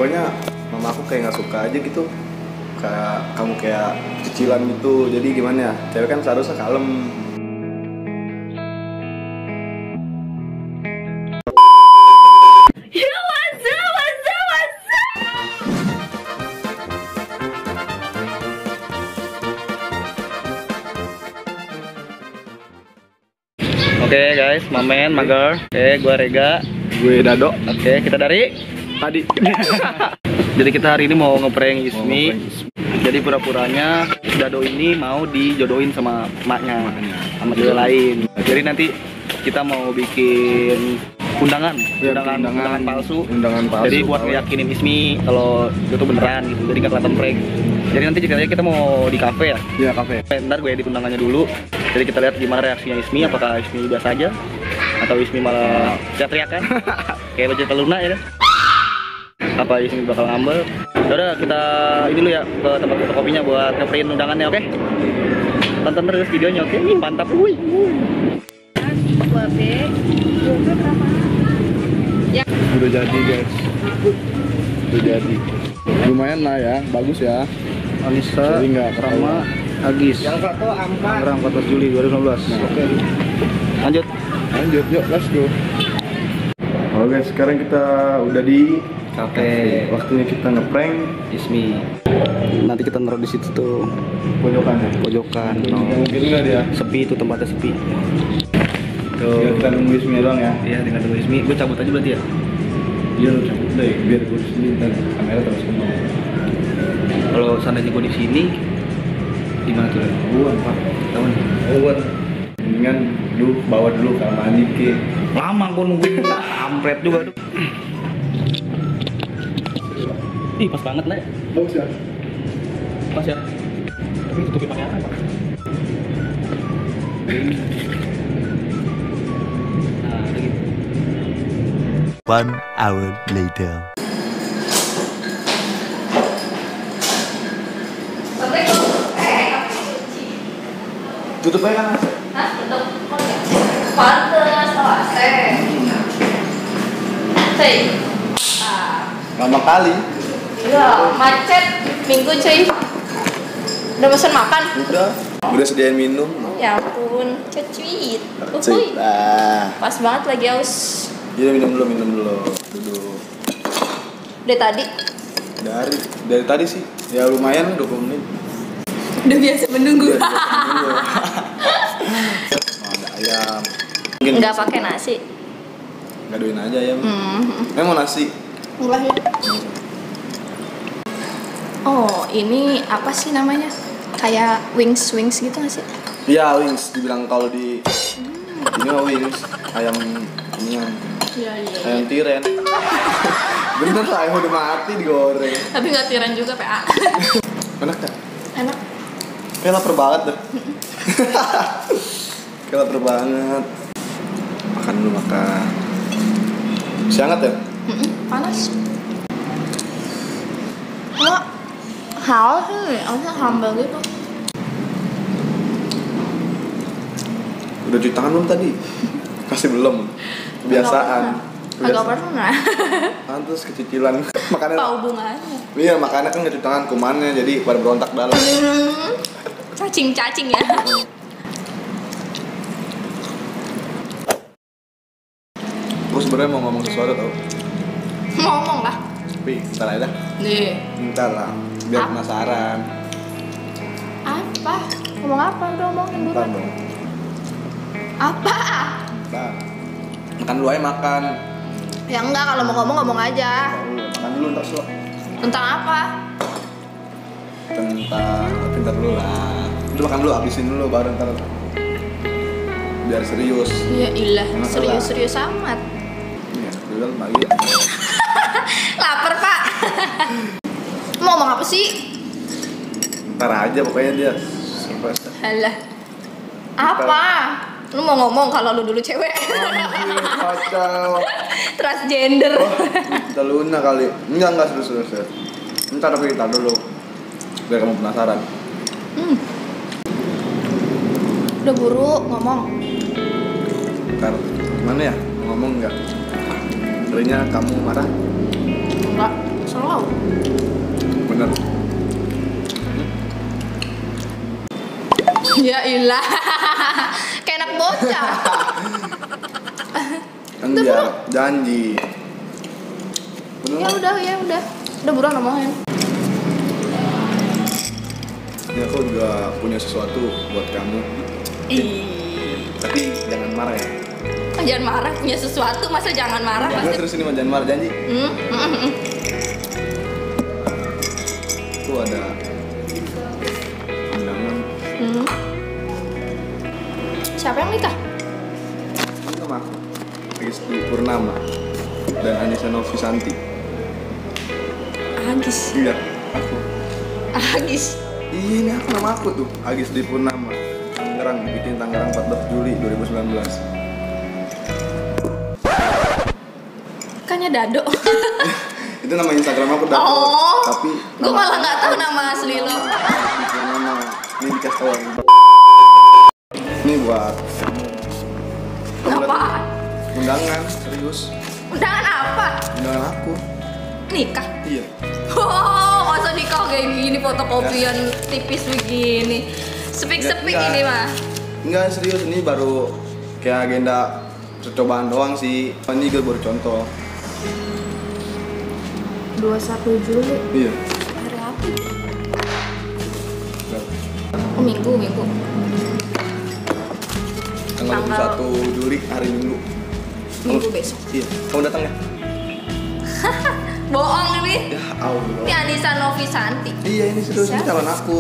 pokoknya mama aku kayak nggak suka aja gitu, kayak kamu kayak cicilan gitu. Jadi gimana ya, cewek kan seharusnya kalem. Oke guys, Mamen, Mager. Oke, gua Rega. Gue Dado. Oke, kita dari Tadi. Jadi kita hari ini mau ngeprank Ismi. Jadi pura-puranya Dado ini mau dijodohin sama maknya, sama cewek lain. Jadi nanti kita mau bikin undangan palsu. Undangan palsu. Jadi buat ngeyakinin Ismi kalau itu beneran gitu. Jadi nggak kelihatan prank. Jadi nanti kita mau di kafe ya. Iya, kafe. Ntar gue edit undangannya dulu. Jadi kita lihat gimana reaksinya Ismi, apakah Ismi biasa aja atau Ismi malah teriak-teriakan kayak baju Luna ya kan? Apa Ismi bakal ngambek? Udah kita ini dulu ya ke tempat fotokopinya buat ngeprint undangannya, oke? Tonton terus videonya, oke? Mantap, wuih. 2B berapa? Ya. Udah jadi guys. Udah jadi. Lumayan lah ya, bagus ya. Anissa Jadi nggak sama Agis. Yang satu Ampa. Tangerang 14 Juli 2019. Oke. Lanjut. Lanjut, yuk, let's go. Oke, sekarang kita udah di Kafe. Waktunya kita ngeprank Ismi. Nanti kita naruh di situ tuh pojokan ya. pojokan. Mungkin nggak dia? Sepi itu tempatnya sepi. Tinggal kita nunggu Ismi doang ya. Iya, dengan nunggu Ismi. Gue cabut aja berarti ya. Iya, lu cabut deh, biar gue di sini dan kamera terus semua. Kalau seandainya gue di sini, gimana tuh? Buan, Pak. Tahu nih. Buan. Mendingan lu bawa dulu ke mandi ke. Lama gue nungguin, ampret juga tuh. Ih, pas banget lah. Bagus ya. Pas ya. Tapi tutupin pakai apa, Pak? Nah, udah gitu. 1 hour later. Tutup aja kan. Hah? Tutup? Oh ya. Pantes, AC. Cuy. Lama kali. Iya, macet minggu cuy. Udah pesen makan? Udah sediain minum. Ya ampun, cuit. Cik lah. Pas banget lagi aus. Iya, minum dulu. Duduk. Dari tadi. Dari tadi sih. Ya lumayan 20 menit. Udah biasa menunggu. Ada ayam. Mungkin Enggak pakai nasi. gaduin aja ayam. Mau nasi. Enggak ya. Oh, ini apa sih namanya? Kayak wings gitu nggak sih? Iya, wings dibilang kalau di ini mah wings, ayam ini Iya. ayam tiren. Bener lah, ayam udah mati digoreng. Tapi nggak tiran juga PA. Enak kan? Enak. Kayak lapar banget dah. Kayak lapar banget. Makan dulu makan. Masih hangat ya? Panas. Enggak. Haus sih, harusnya humble gitu. Udah cuci tangan belum tadi? Masih belum. Kebiasaan. Agak pernah. Pantes kecicilan makanan. Apa hubungannya? Iya, makannya kan nggak cuci tangan, kumannya jadi pada berontak dalam. Cacing ya. Gue sebenarnya mau ngomong sesuatu tau. Ngomong lah. Tapi ntar aja dah. Nih. Ntar lah. Biar Apa? penasaran. Apa? Ngomong apa? Udah ngomongin dulu. Ntar dong. Apa? Ntar. Makan dulu aja makan. Ya enggak, kalau mau ngomong aja. Makan dulu ntar slow. Tentang apa? Ntar dulu lah. Udah makan dulu, habisin dulu baru ntar. Biar serius. Ya ilah, Masalah. serius amat. Iya, dulu pagi. Lapar, Pak. Mau ngomong apa sih? Ntar aja pokoknya dia. Surprise. Alah. Apa? Lu mau ngomong kalau lu dulu cewek. Anjir, kacau. Transgender. Kita Luna kali. Enggak serius. Ntar tapi kita dulu. Biar kamu penasaran. Udah buru ngomong. Ntar gimana ya? Ngomong nggak? Ngerinya kamu marah? Enggak. Selalu. Bener. Ya ilah. Kayak anak bocah. Kan biar janji. Bener. Ya udah. Udah buruan ngomongin. Ya aku juga punya sesuatu buat kamu. Tapi jangan marah ya. Jangan marah, punya sesuatu masa jangan marah. Enggak, terus ini mah jangan marah, janji. Itu ada undangan. Siapa yang nikah? Ini sama aku, Rizky Purnama dan Anissa Novisanti. Agis. Iya, aku. Agis. Iya, ini aku, nama aku tuh, Agis Dwi Purnama. Tangerang, bikin Tangerang 14 Juli 2019. Kayaknya Dado. Itu nama Instagram aku Dado. Oh. Tapi Gue malah nggak tahu nama asli lo. Dwi Purnama. Ini dikasih tahu. Ini buat kamu. Apa? Undangan, serius. Undangan apa? Undangan aku. Nikah. Iya. Oh, masa nikah kayak gini, fotokopian tipis begini. Sepik-sepik Enggak. ini mah. Enggak, serius, ini baru kayak agenda percobaan doang sih. Ini juga baru contoh. 21 Juli. Iya. Hari apa? Oh, Minggu. Tanggal 21 Juli, hari Minggu. Minggu besok. Iya. Kamu datang ya? Bohong ini. Ya Allah. Ini Anissa Novisanti. Iya, ini serius, ini Siapa? calon aku.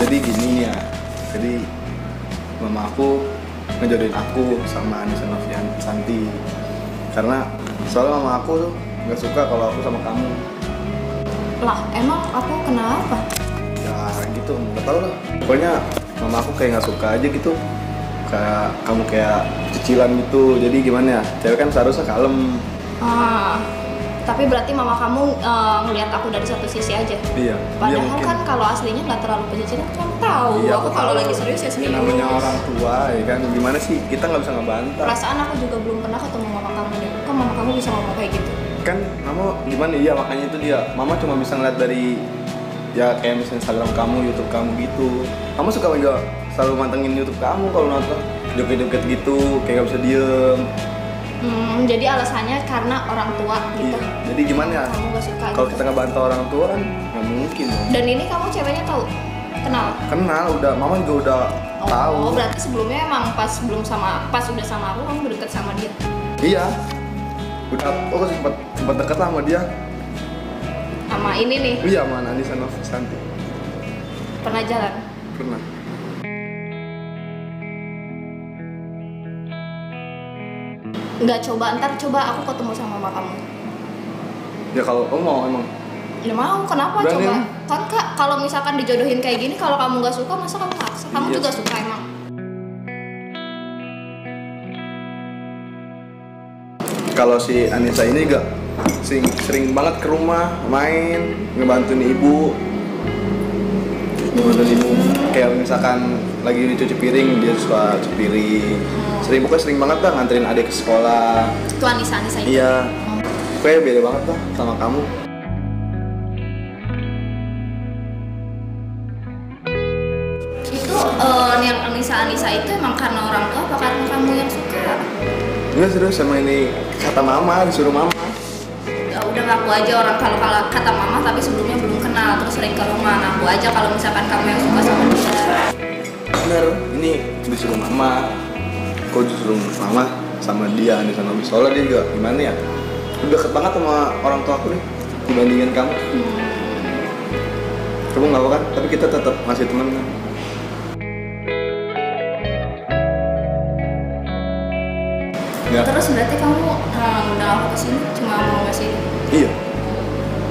Jadi gini ya. Jadi mama aku ngejodohin aku sama Anissa Novisanti. Karena soalnya mama aku tuh nggak suka kalau aku sama kamu. Lah, emang aku kenapa? Ya gitu, nggak tahu lah. Pokoknya mama aku kayak nggak suka aja gitu. Kayak kamu kayak cicilan gitu. Jadi gimana ya? Cewek kan seharusnya kalem. Tapi berarti mama kamu ngelihat aku dari satu sisi aja. Iya. Padahal mungkin. kan kalau aslinya nggak terlalu pecicilan, kamu tahu. Iya, aku kalau lagi serius ya Ini serius. namanya orang tua ya kan. Gimana sih? Kita nggak bisa ngebantah. Perasaan aku juga belum pernah ketemu mama kamu deh. Kok mama kamu bisa ngomong kayak gitu? Kan mama gimana? Iya, makanya itu dia. Mama cuma bisa ngeliat dari ya kayak misalnya Instagram kamu, YouTube kamu gitu. Kamu suka juga selalu mantengin YouTube kamu kalau nonton joget-joget gitu, kayak gak bisa diem. Jadi alasannya karena orang tua gitu. Iya. Jadi gimana ya? Kamu gak suka Kalau gitu. kita ngebantah orang tua kan nggak mungkin. Dan ini kamu ceweknya tahu? Kenal? Kenal, udah. Mama juga udah tahu. Oh, berarti sebelumnya emang pas udah sama aku kamu deket sama dia. Iya. Udah, aku sempat deket lah sama dia. Sama ini nih, Iya, sama Anissa Novisanti. pernah jalan. Pernah. Nggak ntar coba aku ketemu sama mama kamu. Ya kalau kamu mau emang. Ya mau, kenapa Berani coba? lah. Kan Kak, kalau misalkan dijodohin kayak gini, kalau kamu nggak suka, masa kamu maksa? Kamu Iya juga sih. suka emang. Kalau si Anissa ini gak sering banget ke rumah main, ngebantuin ibu. Ngebantuin ibu. Kayak misalkan lagi cuci piring, dia suka cuci piring. Pokoknya sering banget lah nganterin adik ke sekolah. Itu Anissa itu. Iya. Pokoknya beda banget lah sama kamu. Itu yang Anissa itu emang karena orang tua apa karena kamu yang suka? Enggak, serius, sama ini kata mama, disuruh mama. Ya udah ngaku aja orang kalau kata mama tapi sebelumnya belum kenal terus sering ke rumah, ngaku aja kalau misalkan kamu yang suka sama dia. Bener, ini disuruh mama. Kok disuruh mama sama dia Anissa Novisanti? Soalnya dia juga gimana ya? Udah deket banget sama orang tua aku nih dibandingin kamu. Kamu nggak apa kan? Tapi kita tetap masih teman kan? Ya. Terus berarti kamu undang aku kesini cuma mau ngasih. Iya.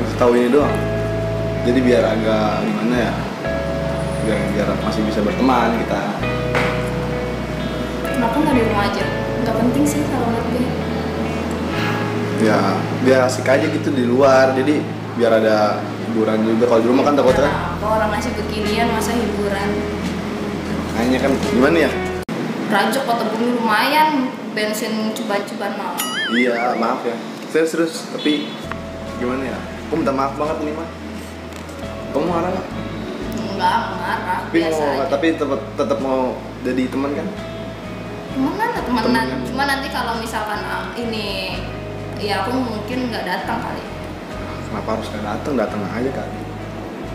Masih tahu ini doang. Jadi biar agak gimana ya? Biar masih bisa berteman kita. Kenapa nggak di rumah aja? Nggak penting sih kalau menurut gue. Ya, biar asik aja gitu di luar. Jadi biar ada hiburan juga. Kalau di rumah kan takutnya. Apa orang ngasih beginian masa hiburan? Kayaknya kan gimana ya? Rajok kota bumi lumayan, bensin ceban-ceban malam. Iya, maaf ya. Serius, tapi gimana ya? Aku minta maaf banget nih mah. Kamu marah nggak? Enggak marah, biasa aja. Tapi tetap mau jadi teman kan? Temenan. Temenan. Cuma nanti kalau misalkan ini ya aku mungkin nggak datang kali. Kenapa harus nggak datang? Datang aja kali.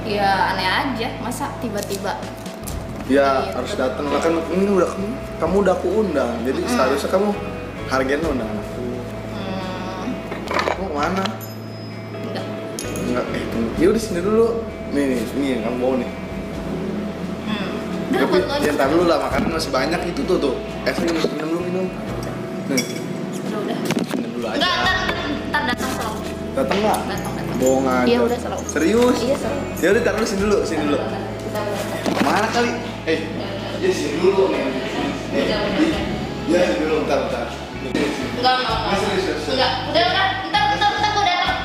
Ya aneh aja, masa tiba-tiba. Ya Iya, harus betul. datang lah kan ini udah kamu udah aku undang. Jadi seharusnya kamu hargain undangan aku. Kamu mana? Enggak. Enggak, ya udah sini dulu. Nih yang kamu bawa nih. Udah Tapi buat lo aja. ya ntar dulu lah, makanan masih banyak itu tuh. Minum dulu minum. Nih, Udah. minum dulu aja. Enggak, ntar datang selalu. Datang nggak? Datang. Bohong aja. Iya udah selalu. Serius? Iya selalu. Ya udah taruh sini dulu. Kita udah. Mana kali? Ya sini dulu nih. Ya sini dulu, bentar. Enggak. Serius. Enggak. Udah. Ntar gua datang.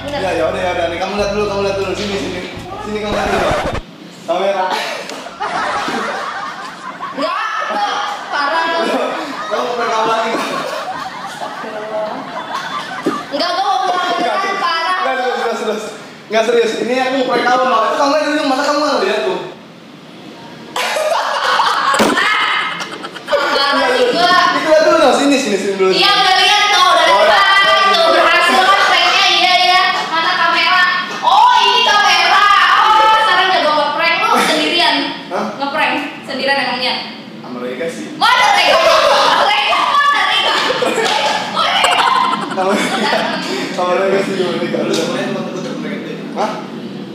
Bener. Ya udah. Nih kamu lihat dulu. Sini kamu lihat dulu. Kamera. Enggak. Parah lu. Kamu mau rekam lagi? Enggak, gua mau pulang. Parah. Nggak serius. Ini aku mau prank kamu loh. Itu kamu lihat dulu, masa kamu nggak lihat tuh? Parah sih gua. Itu lihat dulu dong. Sini dulu. Iya udah lihat tuh, udah lihat. Tuh berhasil kan pranknya, iya. Mana kamera? Oh ini kamera. Oh sekarang udah gua nge-prank lu sendirian. Hah? Nge-prank sendirian emangnya. Sama Rega sih. Mana Rega? Rega. Sama Rega sih. Lu udah mulai teman-teman Rega deh. Hah?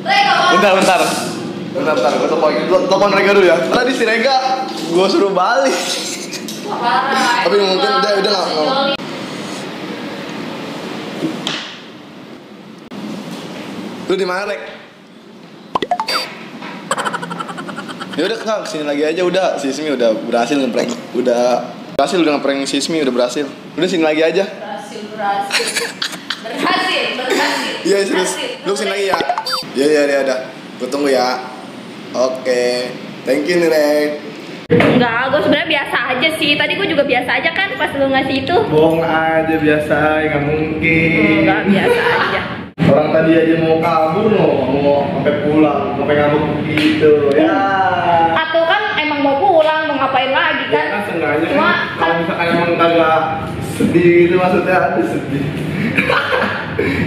Rega mana? Bentar. Gue telepon Rega dulu ya. Tadi si Rega gue suruh balik. Parah. Tapi mungkin udah nggak mau. Sejoli. Lu di mana, Rek? Ya udah Kak, kesini lagi aja udah. Si Ismi udah berhasil ngeprank. Udah ngeprank si Ismi, udah berhasil. Udah sini lagi aja. Berhasil. Iya serius. Lu kesini lagi ya. Iya udah. Gue tunggu ya. Oke. Thank you nih, Rek. Enggak, gue sebenarnya biasa aja sih. Tadi gue juga biasa aja kan pas lu ngasih itu. Bohong aja biasa, nggak mungkin. Enggak, biasa aja. Orang tadi aja mau kabur loh, mau sampai pulang, sampai ngambek gitu ya. Atau kan emang mau pulang, mau ngapain lagi Ya kan? kan sengaja Cuma kan, kalau misalkan emang kagak sedih gitu maksudnya ada sedih.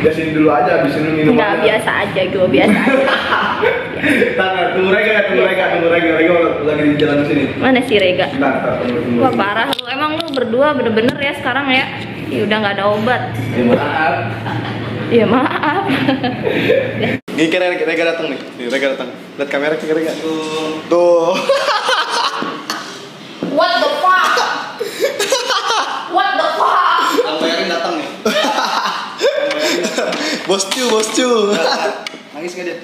Ya sini dulu aja, habisin lu minum enggak, aja. biasa aja, gue biasa aja. Tunggu Rega lagi di jalan sini. Mana si Rega? Bentar, tunggu. Wah parah lu, emang lu berdua bener-bener ya sekarang ya? Ya udah nggak ada obat. Ya, maaf. Ya maaf. Nih kira Rega datang nih. Nih Rega datang. Lihat kamera ke Rega. Tuh. What the fuck? What the fuck? Kang Bayarin datang nih. Bos cu. Nangis nggak dia?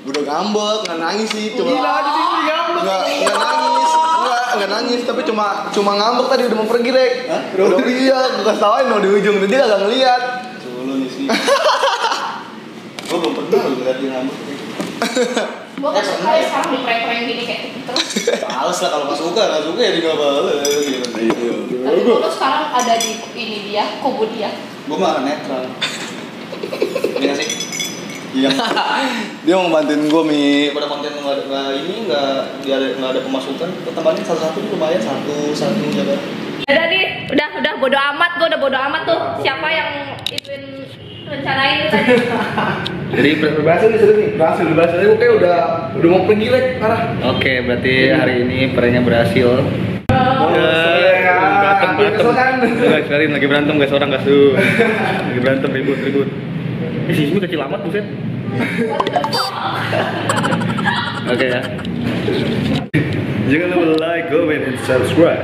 Udah ngambek, nggak nangis sih, cuma Gila, di sini ngambek. nggak nangis, tapi cuma ngambek tadi udah mau pergi, Rek. Hah? Udah iya, gue kasih tawain mau di ujung, dia kagak ngeliat. Dulu nih sih. Gue belum pernah loh ngeliat dia ngambek. Gue gak suka ya sekarang di prank-prank gini kayak gitu terus. Males lah kalau nggak suka ya dia nggak bales. Tapi gue sekarang ada di ini dia, kubu dia. Gue mah netral. Iya sih. Iya. Dia mau bantuin gue, Mi. Daripada konten nggak ini nggak ada pemasukan, kita tambahin satu lumayan satu jaga. Udah nih, udah bodo amat, gue udah bodo amat tuh. Siapa yang ituin rencanain itu tadi? Jadi Berhasil nih, berhasil. Gue kayak udah mau pergi, Rek, parah. oke, berarti hari ini pranknya berhasil. Berantem. Lagi berantem guys, orang guys tuh. Lagi berantem ribut. Si Ismi kecil amat buset. Oke ya. Jangan lupa like, comment, and subscribe.